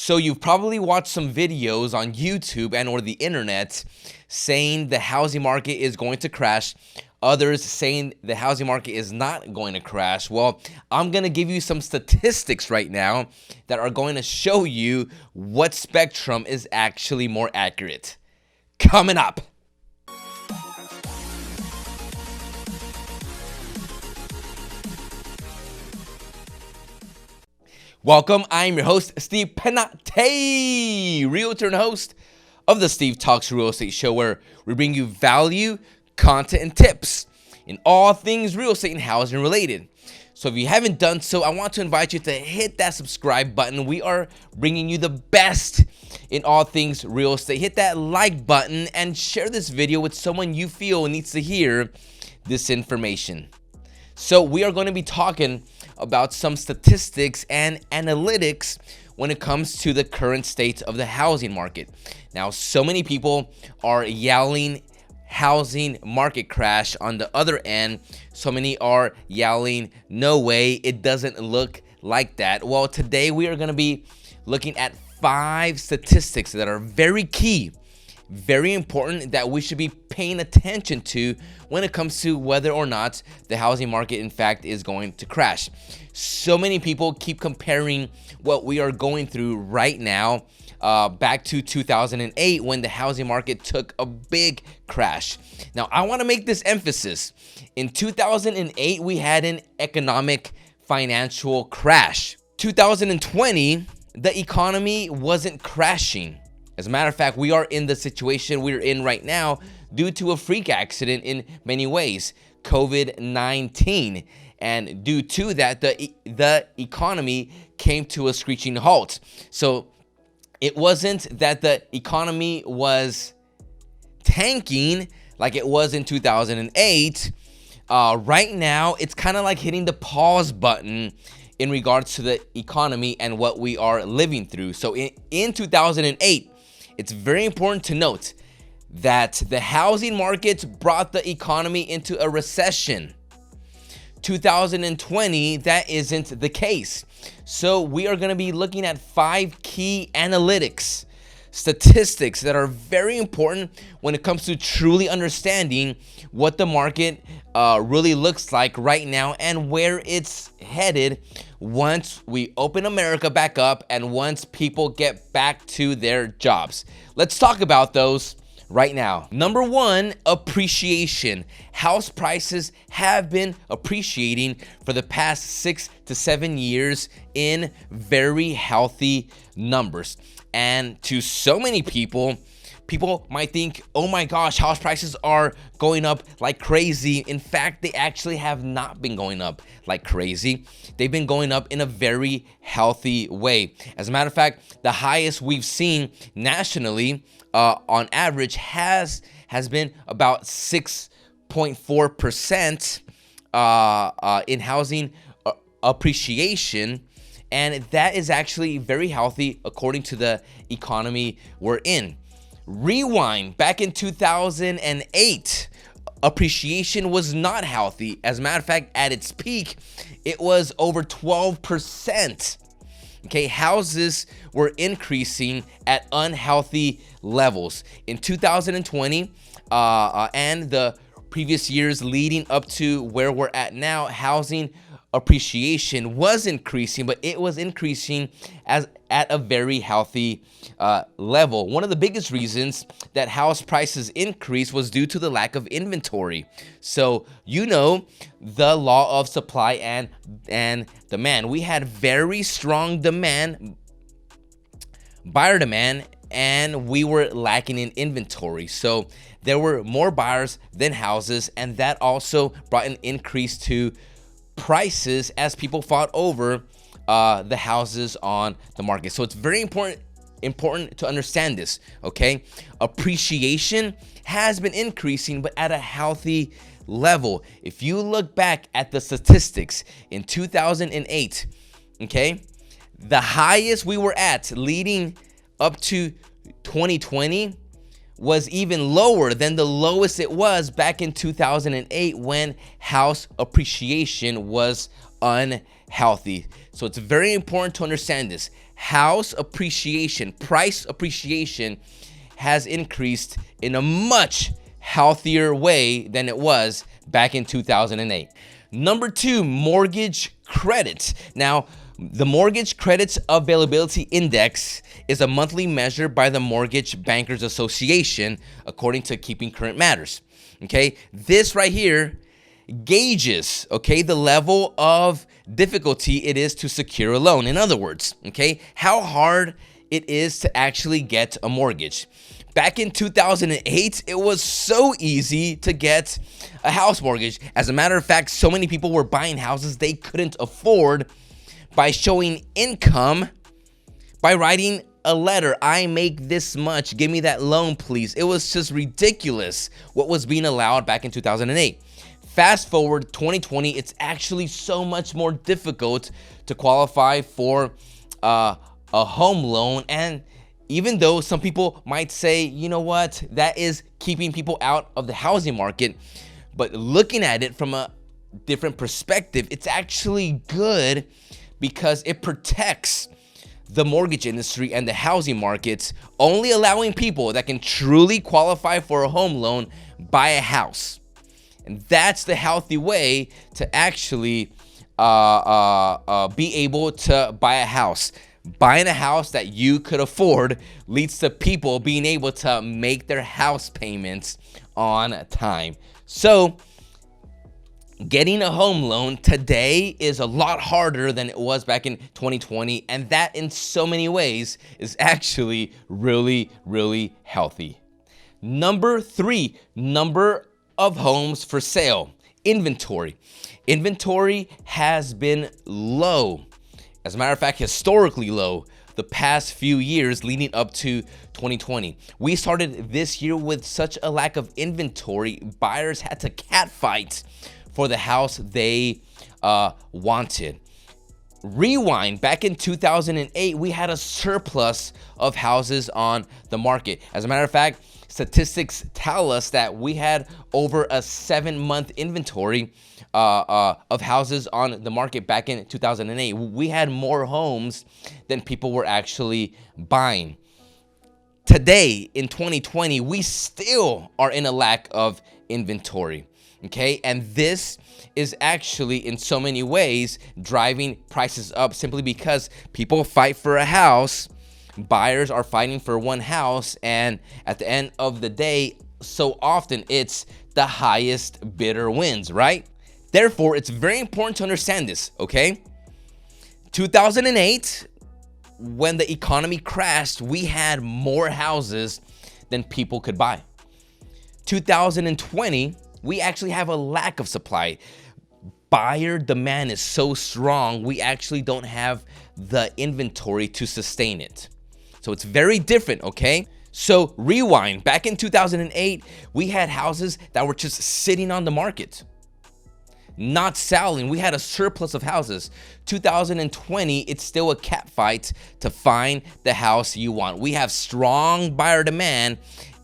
So you've probably watched some videos on YouTube and or the internet saying the housing market is going to crash. Others saying the housing market is not going to crash. Well, I'm going to give you some statistics right now that are going to show you what spectrum is actually more accurate. Coming up. Welcome, I'm your host, Steve Penate, realtor and host of the Steve Talks Real Estate Show, where we bring you value, content, and tips in all things real estate and housing related. So if you haven't done so, I want to invite you to hit that subscribe button. We are bringing you the best in all things real estate. Hit that like button and share this video with someone you feel needs to hear this information. So we are going to be talking about some statistics and analytics when it comes to the current state of the housing market. Now, so many people are yelling housing market crash. On the other end, so many are yelling, no way, it doesn't look like that. Well, today we are going to be looking at 5 statistics that are very key, very important, that we should be paying attention to when it comes to whether or not the housing market in fact is going to crash. So many people keep comparing what we are going through right now back to 2008 when the housing market took a big crash. Now, I want to make this emphasis. In 2008, we had an economic financial crash. 2020, the economy wasn't crashing. As a matter of fact, we are in the situation we're in right now due to a freak accident in many ways, COVID-19. And due to that, the economy came to a screeching halt. So it wasn't that the economy was tanking like it was in 2008. Right now, it's kind of like hitting the pause button in regards to the economy and what we are living through. So in 2008, it's very important to note that the housing market brought the economy into a recession. 2020, that isn't the case. So we are going to be looking at 5 key analytics, statistics that are very important when it comes to truly understanding what the market really looks like right now and where it's headed once we open America back up and once people get back to their jobs. Let's talk about those right now. Number 1, appreciation. House prices have been appreciating for the past 6 to 7 years in very healthy numbers. And to so many people might think, oh my gosh, house prices are going up like crazy. In fact, they actually have not been going up like crazy. They've been going up in a very healthy way. As a matter of fact, the highest we've seen nationally on average has been about 6.4% in housing appreciation. And that is actually very healthy according to the economy we're in. Rewind, back in 2008, appreciation was not healthy. As a matter of fact, at its peak, it was over 12%. Okay, houses were increasing at unhealthy levels. In 2020 and the previous years leading up to where we're at now, housing appreciation was increasing, but it was increasing at a very healthy level. One of the biggest reasons that house prices increased was due to the lack of inventory. So, you know, the law of supply and demand. We had very strong demand, buyer demand, and we were lacking in inventory. So there were more buyers than houses, and that also brought an increase to prices as people fought over the houses on the market. So it's very important to understand this, okay? Appreciation has been increasing, but at a healthy level. If you look back at the statistics in 2008, okay, the highest we were at leading up to 2020 was even lower than the lowest it was back in 2008 when house appreciation was unhealthy. So it's very important to understand this. house appreciation, price appreciation has increased in a much healthier way than it was back in 2008. Number 2, mortgage credit. Now, the Mortgage Credit Availability Index is a monthly measure by the Mortgage Bankers Association, according to Keeping Current Matters. Okay, this right here gauges, okay, the level of difficulty it is to secure a loan. In other words, okay, how hard it is to actually get a mortgage. Back in 2008, it was so easy to get a house mortgage. As a matter of fact, so many people were buying houses they couldn't afford by showing income, by writing a letter. I make this much, give me that loan, please. It was just ridiculous what was being allowed back in 2008. Fast forward 2020, it's actually so much more difficult to qualify for a home loan. And even though some people might say, you know what, that is keeping people out of the housing market, but looking at it from a different perspective, it's actually good because it protects the mortgage industry and the housing markets, only allowing people that can truly qualify for a home loan buy a house. And that's the healthy way to actually be able to buy a house. Buying a house that you could afford leads to people being able to make their house payments on time. So, getting a home loan today is a lot harder than it was back in 2020, and that in so many ways is actually really, really healthy. Number 3, number of homes for sale. Inventory. Inventory has been low. As a matter of fact, historically low the past few years leading up to 2020. We started this year with such a lack of inventory, buyers had to catfight for the house they wanted. Rewind, back in 2008, we had a surplus of houses on the market. As a matter of fact, statistics tell us that we had over a 7-month inventory of houses on the market back in 2008. We had more homes than people were actually buying. Today, in 2020, we still are in a lack of inventory. Okay, and this is actually in so many ways driving prices up simply because people fight for a house, buyers are fighting for one house, and at the end of the day, so often it's the highest bidder wins, right? Therefore, it's very important to understand this, okay? 2008, when the economy crashed, we had more houses than people could buy. 2020, we actually have a lack of supply. Buyer demand is so strong, we actually don't have the inventory to sustain it. So it's very different, okay? So rewind, back in 2008, we had houses that were just sitting on the market, not selling. We had a surplus of houses. 2020, it's still a catfight to find the house you want. We have strong buyer demand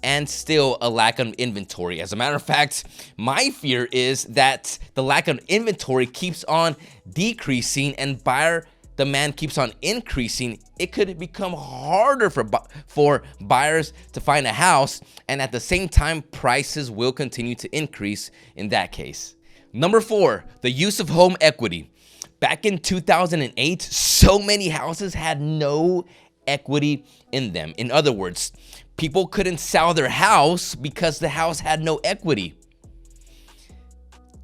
and still a lack of inventory. As a matter of fact, my fear is that the lack of inventory keeps on decreasing and buyer demand keeps on increasing. It could become harder for buyers to find a house, and at the same time, prices will continue to increase in that case. Number 4, the use of home equity. Back in 2008, so many houses had no equity in them. In other words, people couldn't sell their house because the house had no equity.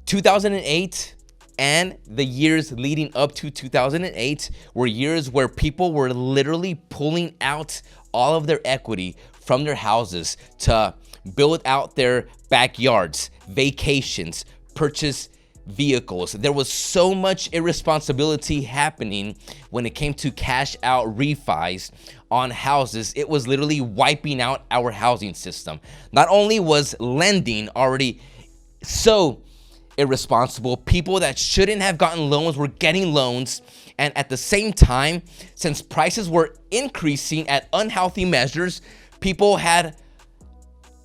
2008 and the years leading up to 2008 were years where people were literally pulling out all of their equity from their houses to build out their backyards, vacations, purchase vehicles. There was so much irresponsibility happening when it came to cash out refis on houses. It was literally wiping out our housing system. Not only was lending already so irresponsible, people that shouldn't have gotten loans were getting loans, and at the same time, since prices were increasing at unhealthy measures, people had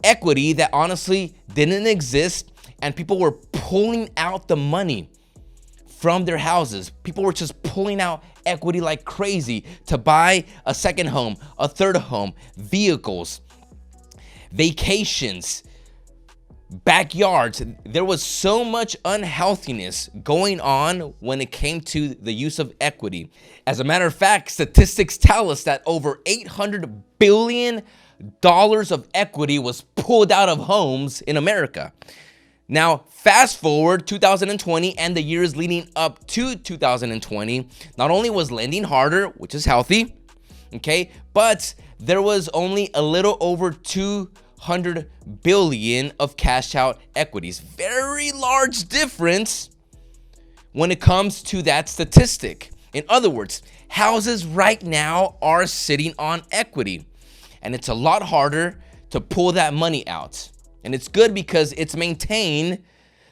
equity that honestly didn't exist, and people were pulling out the money from their houses. People were just pulling out equity like crazy to buy a second home, a third home, vehicles, vacations, backyards. There was so much unhealthiness going on when it came to the use of equity. As a matter of fact, statistics tell us that over $800 billion of equity was pulled out of homes in America. Now, fast forward 2020 and the years leading up to 2020, not only was lending harder, which is healthy, okay, but there was only a little over 200 billion of cash out equities. Very large difference when it comes to that statistic. In other words, houses right now are sitting on equity, and it's a lot harder to pull that money out. And it's good because it's maintained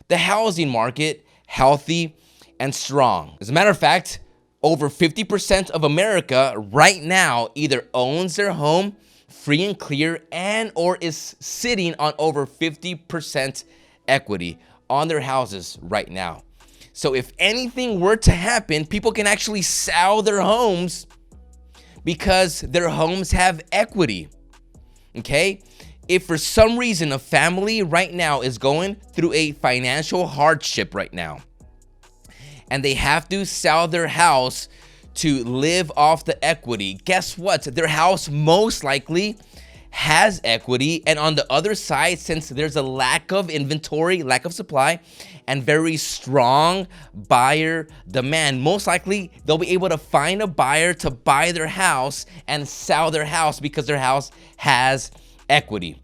the housing market healthy and strong. As a matter of fact, over 50% of America right now either owns their home free and clear and or is sitting on over 50% equity on their houses right now. So if anything were to happen, people can actually sell their homes because their homes have equity, okay? If for some reason a family right now is going through a financial hardship right now, and they have to sell their house to live off the equity, guess what? Their house most likely has equity. And on the other side, since there's a lack of inventory, lack of supply, and very strong buyer demand, most likely they'll be able to find a buyer to buy their house and sell their house because their house has equity.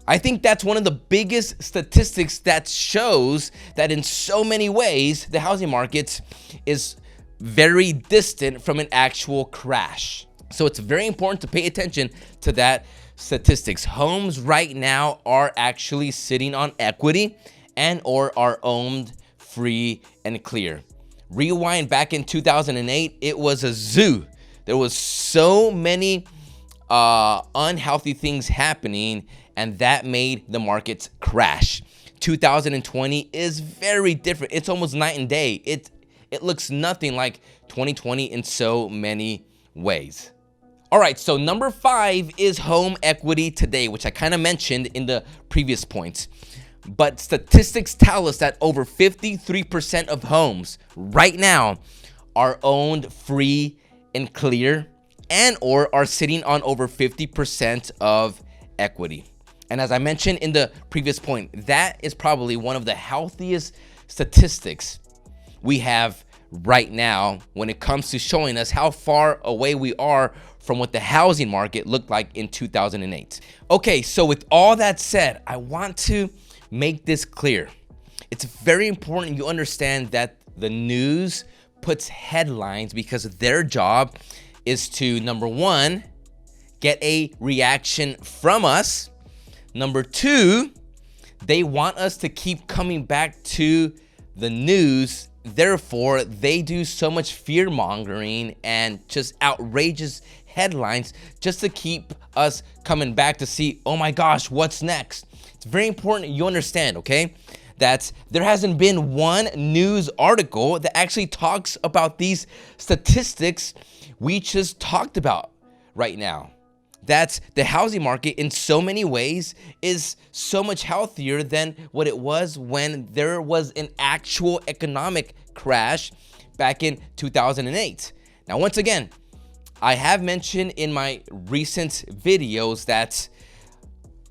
I think that's one of the biggest statistics that shows that in so many ways, the housing market is very distant from an actual crash. So it's very important to pay attention to that statistics. Homes right now are actually sitting on equity and or are owned free and clear. Rewind back in 2008, it was a zoo. There was so many unhealthy things happening, and that made the markets crash. 2020 is very different. It's almost night and day. It looks nothing like 2020 in so many ways. All right, so number 5 is home equity today, which I kind of mentioned in the previous points. But statistics tell us that over 53% of homes right now are owned free and clear and or are sitting on over 50% of equity. And as I mentioned in the previous point, that is probably one of the healthiest statistics we have right now when it comes to showing us how far away we are from what the housing market looked like in 2008. Okay, so with all that said, I want to make this clear. It's very important you understand that the news puts headlines because their job is to, number 1, get a reaction from us. Number 2, they want us to keep coming back to the news. Therefore, they do so much fear mongering and just outrageous headlines just to keep us coming back to see, oh my gosh, what's next? It's very important you understand, okay, that there hasn't been one news article that actually talks about these statistics we just talked about right now. That the housing market in so many ways is so much healthier than what it was when there was an actual economic crash back in 2008. Now, once again, I have mentioned in my recent videos that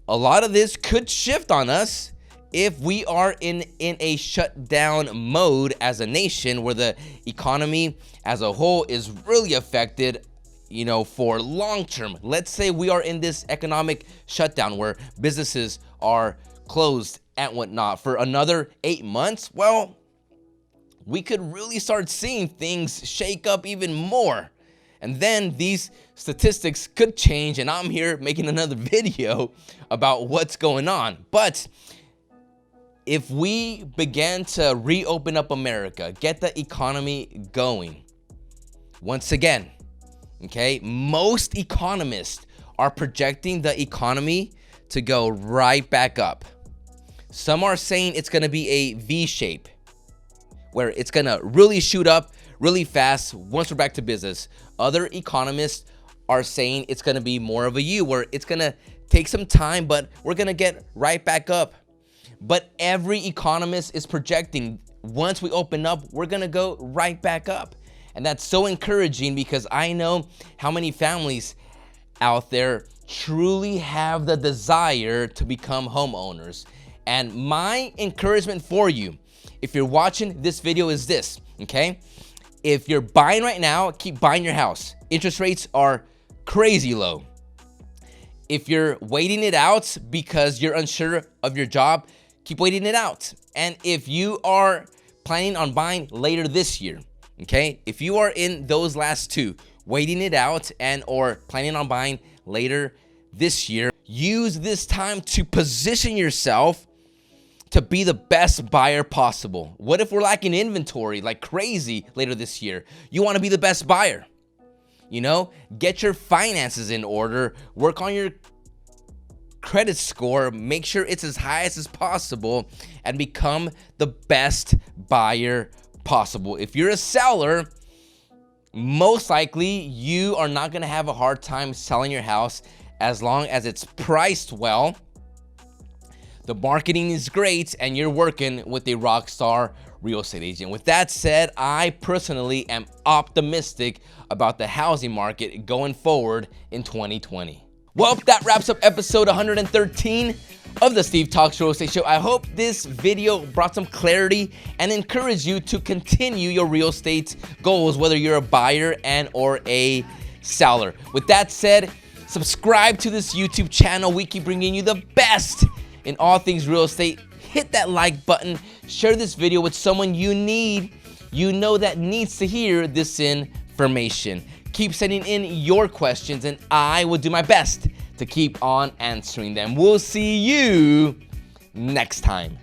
a lot of this could shift on us if we are in a shutdown mode as a nation where the economy as a whole is really affected, you know, for long term. Let's say we are in this economic shutdown where businesses are closed and whatnot for another 8 months. Well, we could really start seeing things shake up even more. And then these statistics could change, and I'm here making another video about what's going on. But if we began to reopen up America, get the economy going, once again, okay, most economists are projecting the economy to go right back up. Some are saying it's going to be a V shape, where it's gonna really shoot up really fast once we're back to business. Other economists are saying it's gonna be more of a U, where it's gonna take some time, but we're gonna get right back up. But every economist is projecting once we open up, we're gonna go right back up. And that's so encouraging, because I know how many families out there truly have the desire to become homeowners. And my encouragement for you, if you're watching this video, is this, okay? If you're buying right now, keep buying your house. Interest rates are crazy low. If you're waiting it out because you're unsure of your job, keep waiting it out. And if you are planning on buying later this year, okay? If you are in those last two, waiting it out and or planning on buying later this year, use this time to position yourself to be the best buyer possible. What if we're lacking inventory like crazy later this year? You want to be the best buyer. You know, get your finances in order, work on your credit score, make sure it's as high as possible, and become the best buyer possible. If you're a seller, most likely you are not going to have a hard time selling your house as long as it's priced well, the marketing is great, and you're working with a rock star real estate agent. With that said, I personally am optimistic about the housing market going forward in 2020. Well, that wraps up episode 113 of the Steve Talks Real Estate Show. I hope this video brought some clarity and encouraged you to continue your real estate goals, whether you're a buyer and or a seller. With that said, subscribe to this YouTube channel. We keep bringing you the best in all things real estate. Hit that like button. Share this video with someone you know that needs to hear this information. Keep sending in your questions, and I will do my best to keep on answering them. We'll see you next time.